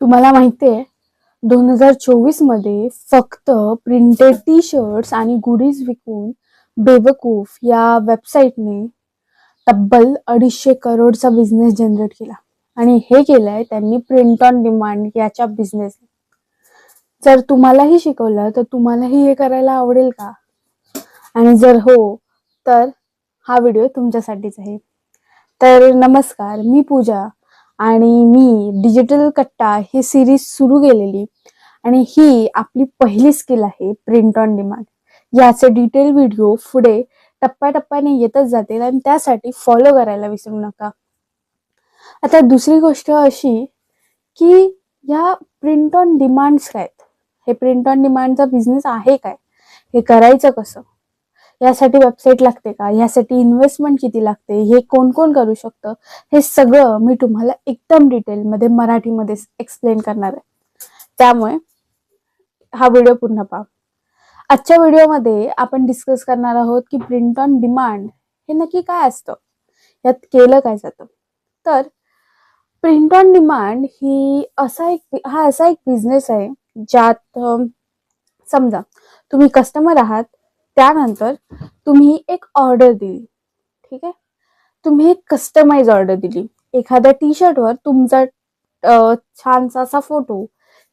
तुम्हाला माहिती आहे 2024 मध्ये फक्त प्रिंटेड टी शर्ट्स आणि गुडीज विकून बेवकूफ या वेबसाईटने तब्बल 250 करोडचा बिझनेस जनरेट केला. आणि हे केलंय त्यांनी प्रिंट ऑन डिमांड याच्या बिझनेस. जर तुम्हालाही शिकवलं तर तुम्हालाही हे करायला आवडेल का? आणि जर हो तर हा व्हिडिओ तुमच्यासाठीच आहे. तर नमस्कार, मी पूजा आणि मी डिजिटल कट्टा ही सिरीज सुरू केलेली आणि ही आपली पहिली स्किल आहे प्रिंट ऑन डिमांड. याचे डिटेल व्हिडिओ पुढे टप्प्याटप्प्याने येतच जातील आणि त्यासाठी फॉलो करायला विसरू नका. आता दुसरी गोष्ट अशी की या प्रिंट ऑन डिमांड्स काय आहेत, हे प्रिंट ऑन डिमांडचा बिझनेस आहे काय, हे करायचं कसं, यासाठी वेबसाईट लागते का, यासाठी इन्व्हेस्टमेंट किती लागते, हे कोण कोण करू शकतं, हे सगळं मी तुम्हाला एकदम डिटेलमध्ये मराठीमध्ये एक्सप्लेन करणार आहे. त्यामुळे हा व्हिडिओ पूर्ण पहा. आजच्या व्हिडिओमध्ये आपण डिस्कस करणार आहोत की प्रिंट ऑन डिमांड हे नक्की काय असतं, यात केलं काय जातं. तर प्रिंट ऑन डिमांड हा असा एक बिझनेस आहे ज्यात समजा तुम्ही कस्टमर आहात, त्यानंतर तुम्ही एक ऑर्डर दिली. ठीक आहे, तुम्ही एक कस्टमाइज ऑर्डर दिली. एखाद्या टी शर्टवर तुमचा छानसा असा फोटो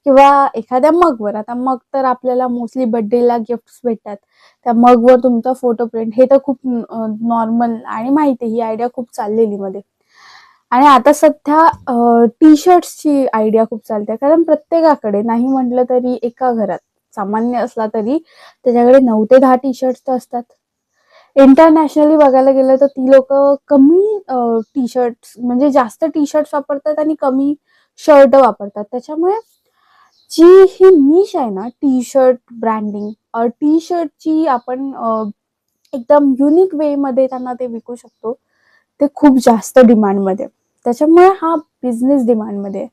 किंवा एखाद्या मगवर, आता मग तर आपल्याला मोस्टली बर्थडेला गिफ्ट भेटतात, त्या मगवर तुमचा फोटो प्रिंट, हे तर खूप नॉर्मल आणि माहिती, ही आयडिया खूप चाललेली मध्ये. आणि आता सध्या टी शर्ट्सची आयडिया खूप चालते, कारण प्रत्येकाकडे नाही म्हटलं तरी एका घरात सामान्य असला तरी त्याच्याकडे 9 ते 10 टी शर्ट्स तर असतात. इंटरनॅशनली बघायला गेलं तर ती लोक कमी टी शर्ट्स म्हणजे जास्त टी शर्ट्स वापरतात आणि कमी शर्ट वापरतात. त्याच्यामुळे जी ही निश आहे ना टी शर्ट ब्रँडिंग, टी शर्टची आपण एकदम युनिक वे मध्ये त्यांना ते विकू शकतो, ते खूप जास्त डिमांडमध्ये. त्याच्यामुळे हा बिझनेस डिमांडमध्ये आहे.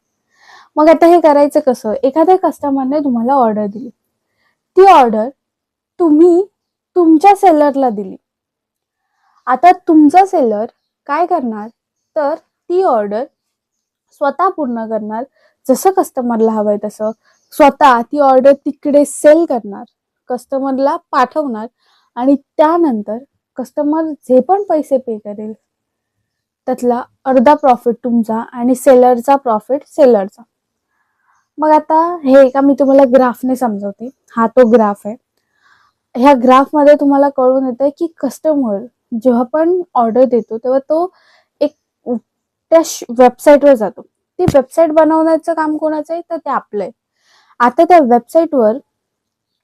मग आता हे करायचं कसं? एखाद्या कस्टमरने तुम्हाला ऑर्डर दिली, ती ऑर्डर तुम्ही तुमच्या सेलरला दिली. आता तुमचा सेलर काय करणार, तर ती ऑर्डर स्वतः पूर्ण करणार, जसं कस्टमरला हवंय तसं स्वतः ती ऑर्डर तिकडे सेल करणार, कस्टमरला पाठवणार आणि त्यानंतर कस्टमर जे पण पैसे पे करेल त्यातला अर्धा प्रॉफिट तुमचा आणि सेलरचा प्रॉफिट सेलरचा. मग आता हे का मी तुम्हाला ग्राफने समजवते. हा तो ग्राफ आहे. ह्या ग्राफ मध्ये तुम्हाला कळून येतंय की कस्टमर जेव्हा पण ऑर्डर देतो तेव्हा तो एक त्या वेबसाईटवर जातो. ती वेबसाईट बनवण्याचं काम कोणाचं आहे, तर ते आपलं आहे. आता त्या वेबसाईटवर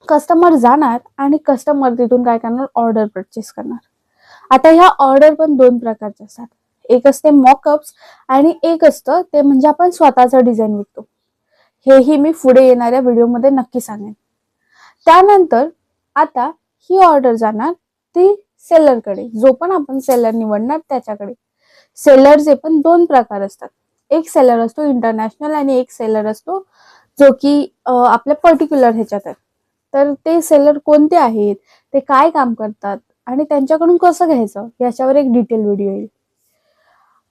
कस्टमर जाणार आणि कस्टमर तिथून काय करणार, ऑर्डर परचेस करणार. आता ह्या ऑर्डर पण 2 प्रकारच्या असतात. एक असते मॉकअप्स आणि एक असतं ते म्हणजे आपण स्वतःचं डिझाईन विकतो. हेही मी पुढे येणाऱ्या व्हिडिओमध्ये नक्की सांगेन. त्यानंतर आता ही ऑर्डर जाणार ती सेलरकडे, जो पण आपण सेलर निवडणार त्याच्याकडे. सेलरचे पण 2 प्रकार असतात. एक सेलर असतो इंटरनॅशनल आणि एक सेलर असतो जो की आपल्या पर्टिक्युलर ह्याच्यात आहे. तर ते सेलर कोणते आहेत, ते काय काम करतात आणि त्यांच्याकडून कसं घ्यायचं याच्यावर एक डिटेल व्हिडिओ येईल.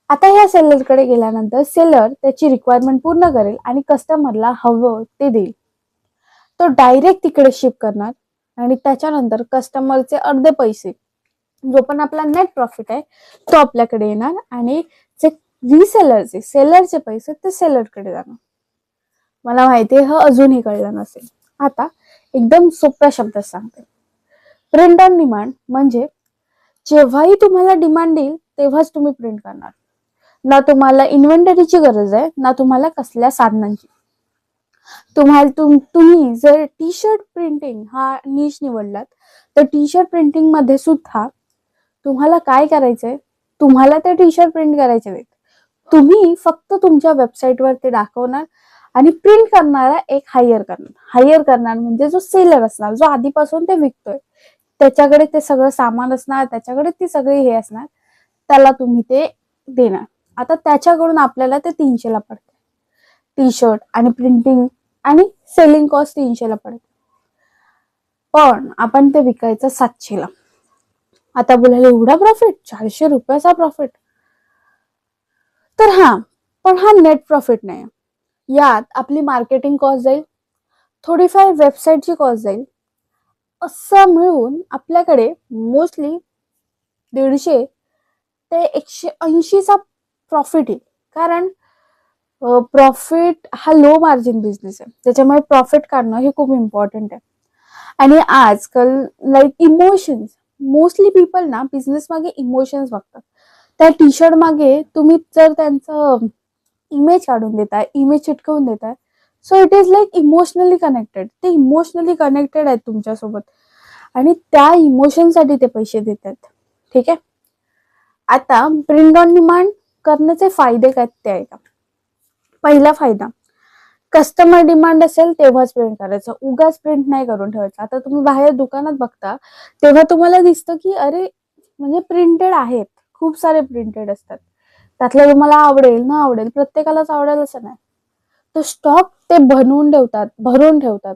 आता ह्या सेलरकडे गेल्यानंतर सेलर त्याची रिक्वायरमेंट पूर्ण करेल आणि कस्टमरला हवं ते देईल. तो डायरेक्ट तिकडे शिप करणार आणि त्याच्यानंतर कस्टमरचे अर्धे पैसे, जो पण आपला नेट प्रॉफिट आहे तो आपल्याकडे येणार आणि जे रिसेलरचे सेलरचे पैसे ते सेलरकडे जाणार. मला माहितीये हे अजूनही कळलं नसेल. आता एकदम सोप्या शब्दात सांगते. प्रिंट ऑन डिमांड म्हणजे जेव्हाही तुम्हाला डिमांड येईल तेव्हाच तुम्ही प्रिंट करणार. ना तुम्हाला इन्व्हेंटरीची गरज आहे, ना तुम्हाला कसल्या साधनांची. तुम्ही जर टी शर्ट प्रिंटिंग हा निश निवडलात तर टी शर्ट प्रिंटिंग मध्ये सुद्धा तुम्हाला काय करायचंय, तुम्हाला ते टी शर्ट प्रिंट करायचे आहेत. तुम्ही फक्त तुमच्या वेबसाईटवर ते दाखवणार आणि प्रिंट करणारा एक हायर करणार म्हणजे जो सेलर असणार, जो आधीपासून ते विकतोय, त्याच्याकडे ते सगळं सामान असणार, त्याच्याकडे ती सगळी हे असणार, त्याला तुम्ही ते देणार. आता त्याच्याकडून आपल्याला ते 300 ला पडते टी शर्ट आणि प्रिंटिंग आणि सेलिंग कॉस्ट 300 ला पडते, पण आपण ते विकायचं 700 ला. आता बोलायला एवढा प्रॉफिट, 400 रुपयाचा प्रॉफिट. तर पण हा नेट प्रॉफिट नाही. यात आपली मार्केटिंग कॉस्ट जाईल, थोडीफार वेबसाईटची कॉस्ट जाईल, असं मिळून आपल्याकडे मोस्टली 150 ते 180चा प्रॉफिट येईल. कारण प्रॉफिट हा लो मार्जिन बिझनेस आहे, त्याच्यामुळे प्रॉफिट काढणं हे खूप इम्पॉर्टंट आहे. आणि आजकाल लाईक इमोशन्स, मोस्टली पीपल ना बिझनेस मागे इमोशन्स बघतात. त्या टी शर्ट मागे तुम्ही जर त्यांचं इमेज काढून देताय, इमेज चिटकवून देताय, so it is like emotionally connected. ते इमोशनली कनेक्टेड आहेत तुमच्यासोबत आणि त्या इमोशनसाठी ते पैसे देतात. ठीक आहे. आता प्रिंट ऑन डिमांड करण्याचे फायदे काय ते आहे का. पहिला फायदा, कस्टमर डिमांड असेल तेव्हाच प्रिंट करायचं, उगाच प्रिंट नाही करून ठेवायचं. आता तुम्ही बाहेर दुकानात बघता तेव्हा तुम्हाला दिसतं की अरे म्हणजे प्रिंटेड आहेत, खूप सारे प्रिंटेड असतात. त्यातलं तुम्हाला आवडेल न आवडेल, प्रत्येकालाच आवडेल असं नाही. तो स्टॉक ते भरून ठेवतात.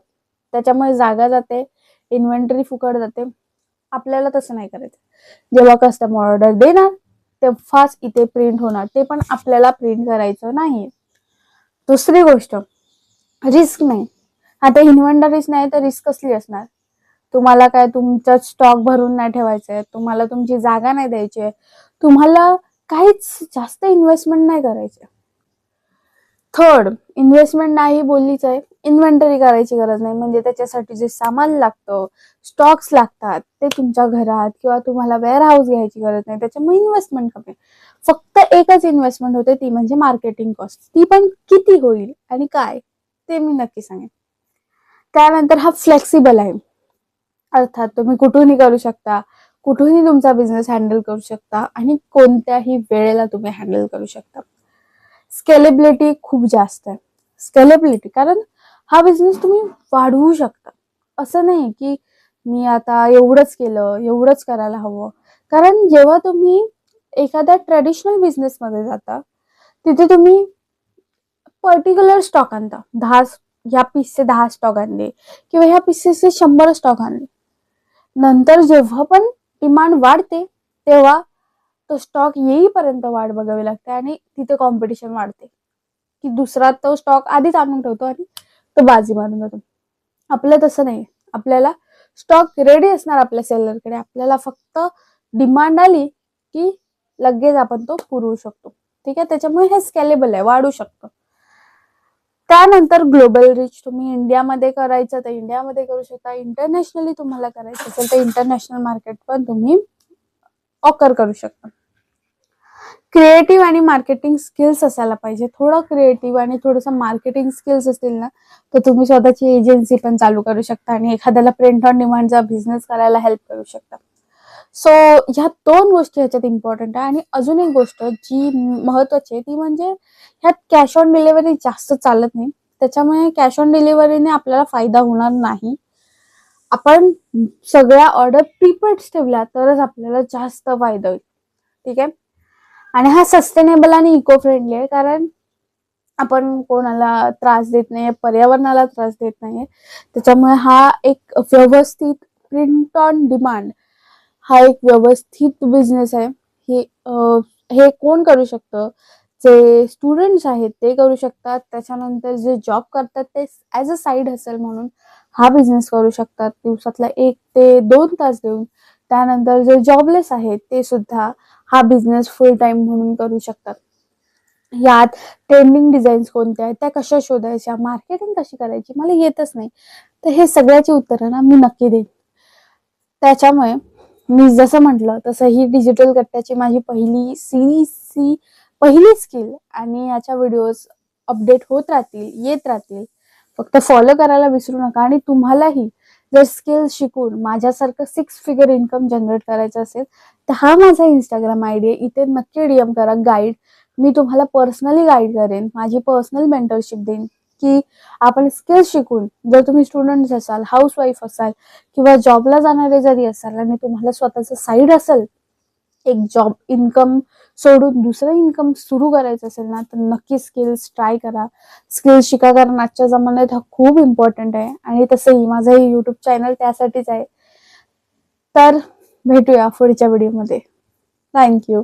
त्याच्यामुळे जागा जाते, इन्व्हेंटरी फुकट जाते. आपल्याला तसं नाही करायचं. जेव्हा कस्टमर ऑर्डर देणार तेव्हाच इथे प्रिंट होणार, ते पण आपल्याला प्रिंट करायचं नाही. दुसरी गोष्ट, रिस्क नाही. आता इन्व्हेंटरीच नाही तर रिस्क कसली असणार. तुम्हाला काय तुमचा स्टॉक भरून नाही ठेवायचंय, तुम्हाला तुमची जागा नाही द्यायची, तुम्हाला काहीच जास्त इन्व्हेस्टमेंट नाही करायची. थर्ड, इन्व्हेस्टमेंट नाही बोललीच आहे, इन्व्हेंटरी करायची गरज नाही. म्हणजे त्याच्यासाठी जे सामान लागतं, स्टॉक्स लागतात, ते तुमच्या घरात किंवा तुम्हाला वेअर हाऊस घ्यायची गरज नाही. त्याच्यामुळे इन्व्हेस्टमेंट कमी. फक्त एकच इन्व्हेस्टमेंट होते, ती म्हणजे मार्केटिंग कॉस्ट. ती पण किती होईल आणि काय ते मी नक्की सांगेन. त्यानंतर हा फ्लेक्सिबल आहे, अर्थात तुम्ही कुठूनही करू शकता, कुठूनही तुमचा बिझनेस हँडल करू शकता आणि कोणत्याही वेळेला तुम्ही हँडल करू शकता. स्केलेबिलिटी खूप जास्त आहे. स्केलेबिलिटी कारण हा बिझनेस तुम्ही वाढवू शकता. असं नाही की मी आता एवढंच केलं, एवढंच करायला हवं. कारण जेव्हा तुम्ही एखाद्या ट्रेडिशनल बिझनेसमध्ये जाता, तिथे तुम्ही पर्टिक्युलर स्टॉक आणता. ह्या पीसचे 10 स्टॉक आणले किंवा ह्या पीसेसचे 100 स्टॉक आणले. नंतर जेव्हा पण डिमांड वाढते तेव्हा तो स्टॉक येईपर्यंत वाट बघावी लागते आणि तिथे कॉम्पिटिशन वाढते की दुसरा तो स्टॉक आधीच आणून ठेवतो आणि तो बाजी मारून जातो. आपलं तसं नाही. आपल्याला स्टॉक रेडी असणार आपल्या सेलरकडे. आपल्याला फक्त डिमांड आली की लगेच आपण तो पुरवू शकतो. ठीक आहे. त्याच्यामुळे हे स्केलेबल आहे, वाढू शकतं. त्यानंतर ग्लोबल रिच, तुम्ही इंडियामध्ये करायचं तर इंडियामध्ये करू शकता. इंटरनॅशनली तुम्हाला करायचं असेल तर इंटरनॅशनल मार्केट पण तुम्ही ऑकर करू शकता. क्रिएटिव्ह आणि मार्केटिंग स्किल्स असायला पाहिजे. थोडं क्रिएटिव्ह आणि थोडंसं मार्केटिंग स्किल्स असतील ना तर तुम्ही स्वतःची एजन्सी पण चालू करू शकता आणि एखाद्याला प्रिंट ऑन डिमांडचा बिझनेस करायला हेल्प करू शकता. सो ह्या 2 गोष्टी ह्याच्यात इम्पॉर्टंट आहे. आणि अजून एक गोष्ट जी महत्वाची आहे ती म्हणजे ह्यात कॅश ऑन डिलिव्हरी जास्त चालत नाही. त्याच्यामुळे कॅश ऑन डिलिव्हरीने आपल्याला फायदा होणार नाही. आपण सगळ्या ऑर्डर प्रीपेड ठेवल्या तरच आपल्याला जास्त फायदा होईल. ठीक आहे. आणि हा सस्टेनेबल आणि इको फ्रेंडली आहे. कारण आपण कोणाला त्रास देत नाही, पर्यावरणाला त्रास देत नाही. त्याच्यामुळे हा एक व्यवस्थित प्रिंट ऑन डिमांड हा एक व्यवस्थित बिझनेस आहे. हे कोण करू शकतं, जे स्टुडंट्स आहेत ते करू शकतात. त्याच्यानंतर जे जॉब करतात ते ॲज अ साईड हसल म्हणून हा बिझनेस करू शकतात, दिवसातला 1 ते 2 तास देऊन. त्यानंतर जे जॉबलेस आहेत ते सुद्धा हा बिझनेस फुल टाइम म्हणून करू शकतात. यात ट्रेंडिंग डिझाईन्स कोणत्या आहेत, त्या कशा शोधायच्या, मार्केटिंग कशी करायची, मला येतच नाही. तर हे सगळ्याची उत्तरं ना मी नक्की देईन. त्याच्यामुळे मी जसं म्हटलं तसं ही डिजिटल कट्ट्याची माझी पहिली स्किल आणि याच्या व्हिडिओज अपडेट होत राहतील, येत राहतील. फक्त फॉलो करायला विसरू नका. आणि तुम्हालाही जर स्किल शिकून माझ्यासारखं 6 फिगर इन्कम जनरेट करायचं असेल तर हा माझा इंस्टाग्राम आयडी आहे. इथे नक्की DM करा. गाईड मी तुम्हाला पर्सनली गाईड करेन, माझी पर्सनल मेंटरशिप देईन की आपण स्किल शिकून जर तुम्ही स्टुडंट असाल, हाऊसवाईफ असाल किंवा जॉबला जाणारे जरी असाल आणि तुम्हाला स्वतःचं साईड असेल, एक जॉब इन्कम सोडून दुसरं इन्कम सुरू करायचं असेल ना तर नक्की स्किल्स ट्राय करा. स्किल्स शिका. कारण आजच्या जमान्यात हा खूप इम्पॉर्टंट आहे. आणि तसंही माझं युट्यूब चॅनल त्यासाठीच आहे. तर भेटूया पुढच्या व्हिडिओमध्ये. थँक्यू.